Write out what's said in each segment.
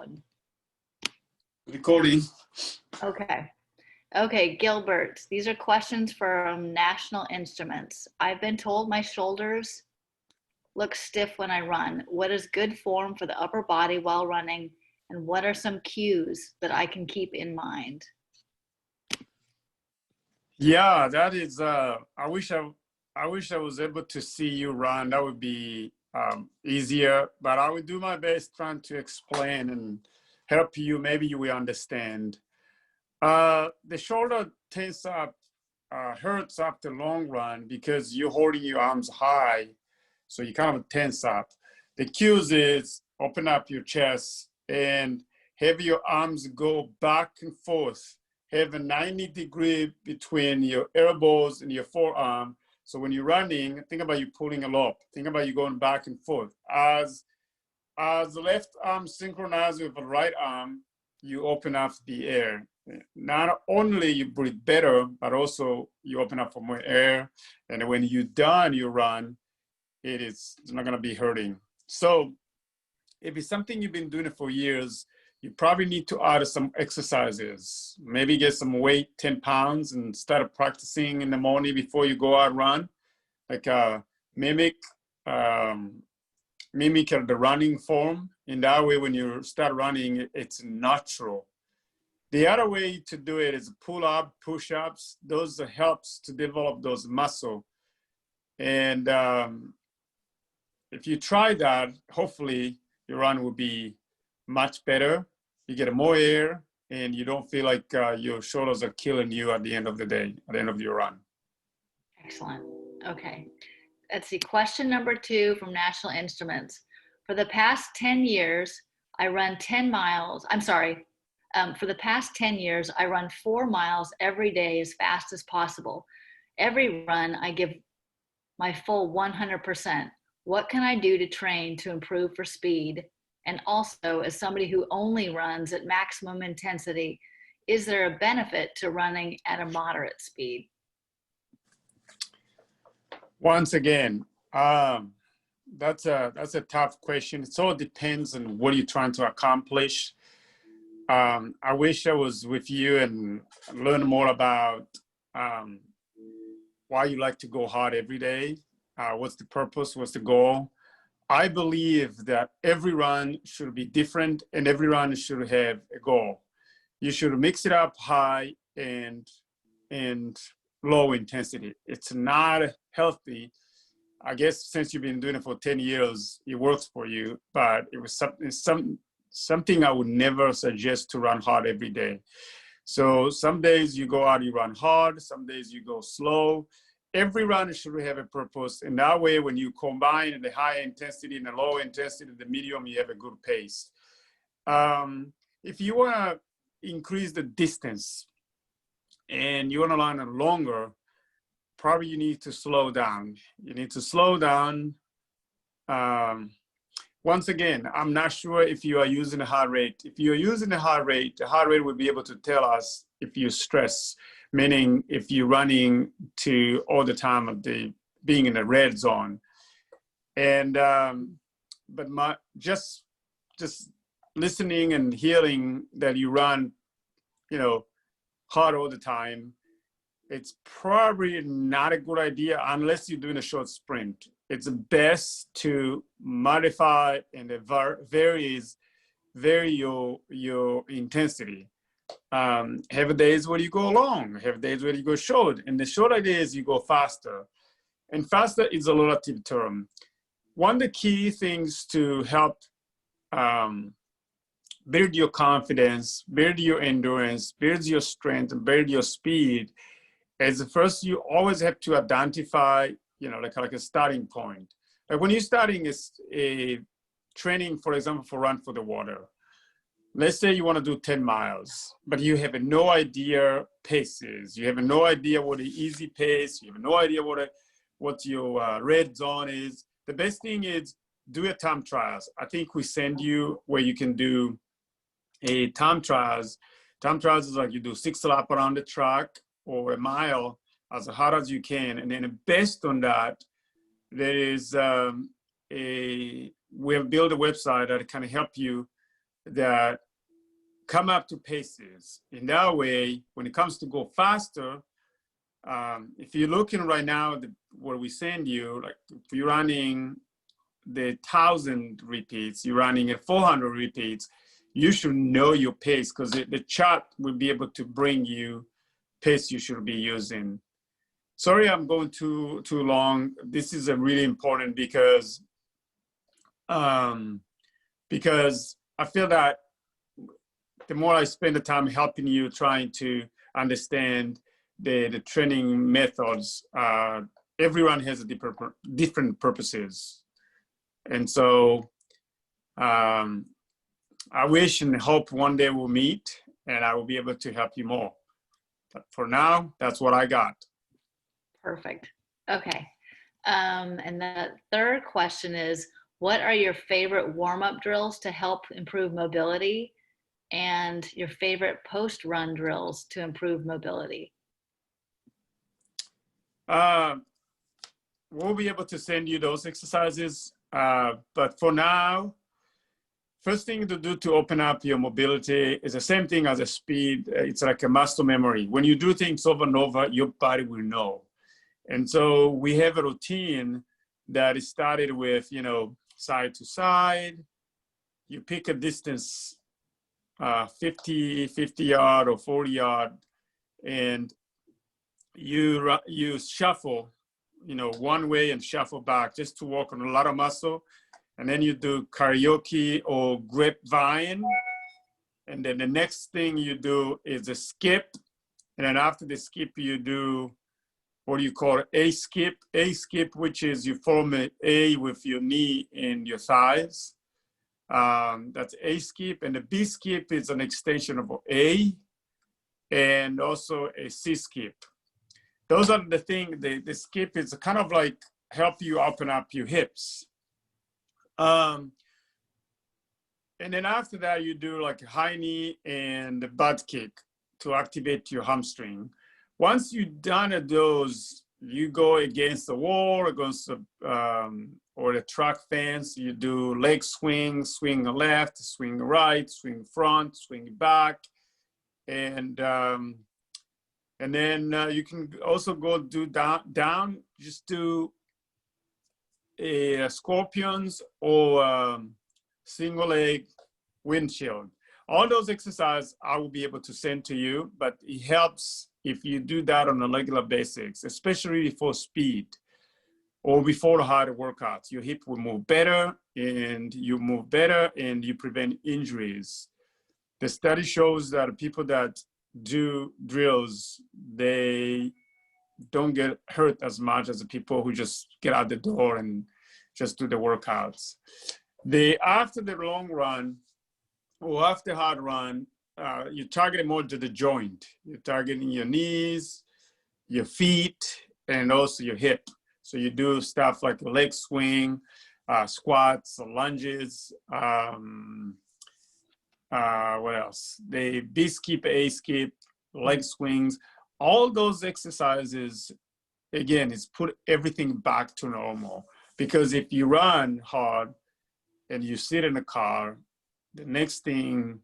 one. Recording. Okay. Okay, Gilbert, these are questions from National Instruments. I've been told my shoulders look stiff when I run. What is good form for the upper body while running? And what are some cues that I can keep in mind? Yeah, that is, I wish I was able to see you run. That would be easier, but I would do my best trying to explain and help you. Maybe you will understand. The shoulder tense up, hurts after long run because you're holding your arms high. So you kind of tense up. The cues is open up your chest and have your arms go back and forth. Have a 90-degree between your elbows and your forearm. So when you're running, think about you pulling a rope. Think about you going back and forth. As the left arm synchronizes with the right arm, you open up the air. Not only you breathe better, but also you open up for more air. And when you're done, you run, it's not gonna be hurting. So if it's something you've been doing it for years, you probably need to add some exercises. Maybe get some weight, 10 pounds, and start practicing in the morning before you go out and run. Like mimic the running form. In that way, when you start running, it's natural. The other way to do it is pull-up, push-ups. Those helps to develop those muscle. And if you try that, hopefully your run will be much better. You get more air and you don't feel like your shoulders are killing you at the end of the day, at the end of your run. Excellent. Okay. Let's see. Question number 2 from National Instruments. For the past 10 years, I run 10 miles. For the past 10 years, I run 4 miles every day as fast as possible. Every run, I give my full 100%. What can I do to train to improve for speed? And also, as somebody who only runs at maximum intensity, is there a benefit to running at a moderate speed? Once again, that's a tough question. It all depends on what you're trying to accomplish. I wish I was with you and learn more about why you like to go hard every day. What's the purpose? What's the goal? I believe that every run should be different and every run should have a goal. You should mix it up high and low intensity. It's not healthy. I guess since you've been doing it for 10 years, it works for you, but it was something I would never suggest to run hard every day. So some days you go out, you run hard, some days you go slow. Every run should have a purpose. And that way, when you combine the high intensity and the low intensity, the medium, you have a good pace. If you want to increase the distance and you want to run longer, probably you need to slow down. You need to slow down. Once again, I'm not sure if you are using a heart rate. If you're using a heart rate, the heart rate will be able to tell us if you're stressed, meaning if you're running to all the time of being in the red zone. And but just listening and hearing that you run, hard all the time, it's probably not a good idea unless you're doing a short sprint. It's best to modify and vary your intensity. Have days where you go long, have days where you go short. And the shorter days, you go faster. And faster is a relative term. One of the key things to help build your confidence, build your endurance, build your strength, and build your speed is first you always have to identify, like a starting point. Like when you're starting a training, for example, for Run for the Water. Let's say you want to do 10 miles, but you have no idea paces. You have no idea what the easy pace. You have no idea what your red zone is. The best thing is do a time trials. I think we send you where you can do a time trials. Time trials is like you do 6 laps around the track or a mile as hard as you can. And then based on that, there is we have built a website that can help you that come up to paces. In that way, when it comes to go faster, if you're looking right now, where we send you, like if you're running the 1,000 repeats, you're running at 400 repeats, you should know your pace, because the chart will be able to bring you pace you should be using. Sorry, I'm going too long. This is a really important because I feel that the more I spend the time helping you, trying to understand the training methods, everyone has a different purposes. And so I wish and hope one day we'll meet and I will be able to help you more. But for now, that's what I got. Perfect. Okay. And the third question is, what are your favorite warm-up drills to help improve mobility, and your favorite post-run drills to improve mobility? We'll be able to send you those exercises. But for now, first thing to do to open up your mobility is the same thing as a speed. It's like a muscle memory. When you do things over and over, your body will know. And so we have a routine that is started with, side to side. You pick a distance, 50 yard or 40 yard, and you shuffle, one way and shuffle back just to work on a lot of muscle. And then you do karaoke or grapevine. And then the next thing you do is a skip. And then after the skip, you do what you call a skip, which is you form an A with your knee and your thighs. That's a skip. And the B skip is an extension of A, and also a C skip. Those are the things. The skip is kind of like help you open up your hips. And then after that, you do like a high knee and a butt kick to activate your hamstring. Once you've done those, you go against the wall, against the, or the track fence. You do leg swing, swing left, swing right, swing front, swing back. And then you can also go do down, just do a scorpions or single leg windshield. All those exercises I will be able to send to you, but it helps if you do that on a regular basis, especially before speed or before the hard workouts. Your hip will move better, and you move better, and you prevent injuries. The study shows that people that do drills, they don't get hurt as much as the people who just get out the door and just do the workouts. After the long run or after hard run, you're targeting more to the joint. You're targeting your knees, your feet, and also your hip. So you do stuff like a leg swing, squats, lunges, what else? The B skip, A skip, leg swings. All those exercises, again, is put everything back to normal. Because if you run hard and you sit in a car, the next thing,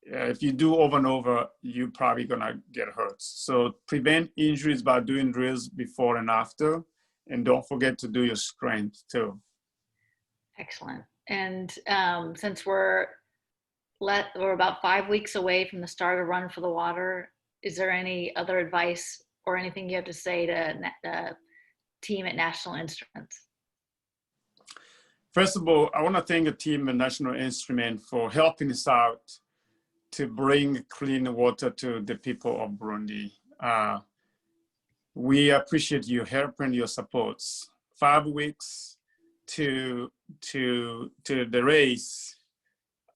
if you do over and over, you're probably gonna get hurt. So prevent injuries by doing drills before and after, and don't forget to do your strength too. Excellent. And since we're about 5 weeks away from the start of Run for the Water, is there any other advice or anything you have to say to the team at National Instruments? First of all, I want to thank the team at National Instrument for helping us out to bring clean water to the people of Burundi. We appreciate your help and your supports. 5 weeks to the race,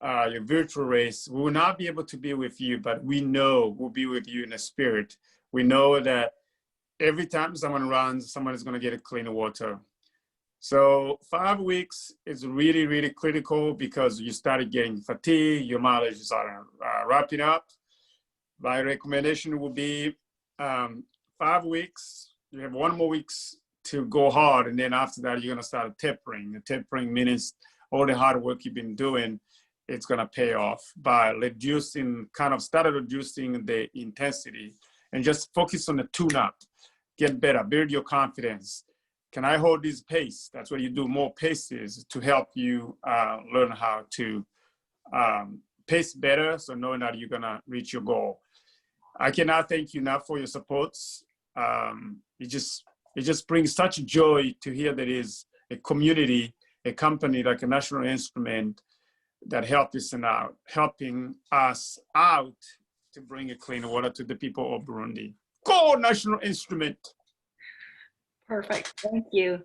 your virtual race. We will not be able to be with you, but we know we'll be with you in the spirit. We know that every time someone runs, someone is going to get a clean water. So 5 weeks is really, really critical because you started getting fatigue, your mileage is wrapping up. My recommendation would be 5 weeks. You have 1 more weeks to go hard, and then after that, you're gonna start tapering. The tapering means all the hard work you've been doing it's gonna pay off by started reducing the intensity and just focus on the tune-up, get better, build your confidence. Can I hold this pace? That's what you do, more paces to help you learn how to pace better, so knowing that you're gonna reach your goal. I cannot thank you enough for your supports. It just brings such joy to hear there is a community, a company like a National Instrument that helping us out to bring a clean water to the people of Burundi. Go National Instrument! Perfect. Thank you.